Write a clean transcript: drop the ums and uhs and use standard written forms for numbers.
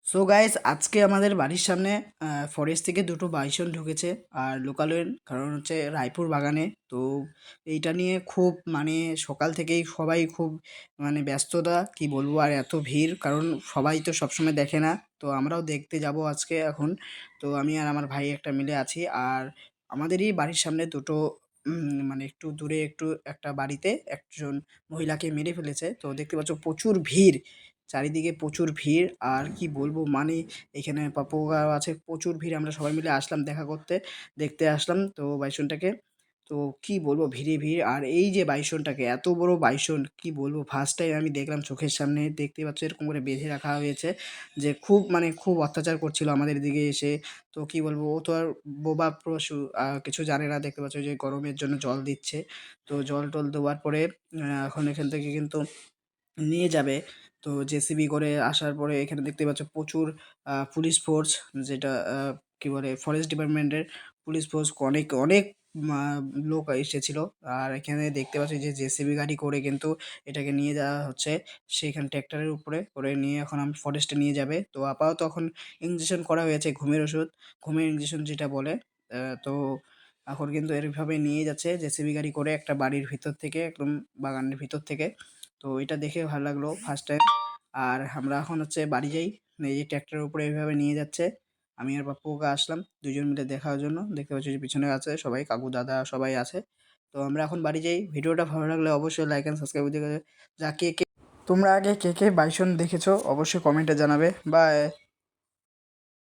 So guys আজকে আমাদের বাড়ির সামনে ফরেস্ট থেকে দুটো বাইসন ঢুকেছে আর লোকালয়ের কারণ হচ্ছে রায়পুর বাগানে। তো এইটা নিয়ে খুব মানে সকাল থেকেই সবাই খুব মানে ব্যস্ততা কি বলবো, আর এত ভিড় কারণ সবাই তো সবসময় দেখে না। তো আমরাও দেখতে যাব আজকে এখন। তো আমি আর আমার ভাই একটা মিলে আছি। আর আমাদেরই বাড়ির সামনে দুটো মানে একটু দূরে একটু একটা বাড়িতে একজন মহিলাকে মেরে ফেলেছে। তো দেখতে পাচ্ছ প্রচুর ভিড়, চারিদিকে প্রচুর ভিড়। আর কি বলবো মানে এখানে পাপোগাও আছে, প্রচুর ভিড়। আমরা সবাই মিলে আসলাম দেখা করতে, দেখতে আসলাম তো বাইসনটাকে। তো কি বলবো ভিড়ে ভিড়। আর এই যে বাইসনটাকে, এত বড় বাইসন কি বলবো, ফার্স্ট টাইম আমি দেখলাম চোখের সামনে। দেখতে পাচ্ছ এরকম করে বেঁধে রাখা হয়েছে যে খুব মানে খুব অত্যাচার করছিল আমাদের দিকে এসে। তো কি বলবো, ও তো আর বোবা পশু, কিছু জানে না। দেখতে পাচ্ছ যে গরমের জন্য জল দিচ্ছে। তো জল টল দেওয়ার পরে এখন এখান থেকে কিন্তু নিয়ে যাবে। তো জেসিবি করে আসার পরে এখানে দেখতে পাচ্ছ প্রচুর পুলিশ ফোর্স, যেটা কি বলে ফরেস্ট ডিপার্টমেন্টের পুলিশ ফোর্স, অনেক অনেক মা লোক এসেছিল। আর এখানে দেখতে পাচ্ছি যে জেসিবি গাড়ি করে কিন্তু এটাকে নিয়ে যাওয়া হচ্ছে সেইখানে ট্র্যাক্টরের উপরে করে নিয়ে এখন ফরেস্টে নিয়ে যাবে। তো আপাতত এখন ইঞ্জেকশন করা হয়েছে, ঘুমের ওষুধ, ঘুমের ইঞ্জেকশন যেটা বলে। তো এখন কিন্তু এরভাবে নিয়ে যাচ্ছে জেসিবি গাড়ি করে একটা বাড়ির ভিতর থেকে, একদম বাগানের ভিতর থেকে। তো এটা দেখে ভালো লাগলো ফার্স্ট টাইম। আর আমরা এখন হচ্ছে বাড়ি যাই। এই যে ট্র্যাক্টরের উপরে এইভাবে নিয়ে যাচ্ছে, আমি আর পাপ্পু ওকে আসলাম দুজন মিলে দেখার জন্য। দেখতে পাচ্ছি যে পিছনে আছে সবাই, কাকু দাদা সবাই আছে। তো আমরা এখন বাড়ি যাই। ভিডিওটা ভালো লাগলে অবশ্যই লাইক অ্যান্ড সাবস্ক্রাইব দিকে। যা কে কে তোমরা আগে কে কে বাইসন দেখেছো অবশ্যই কমেন্টে জানাবে। বাই।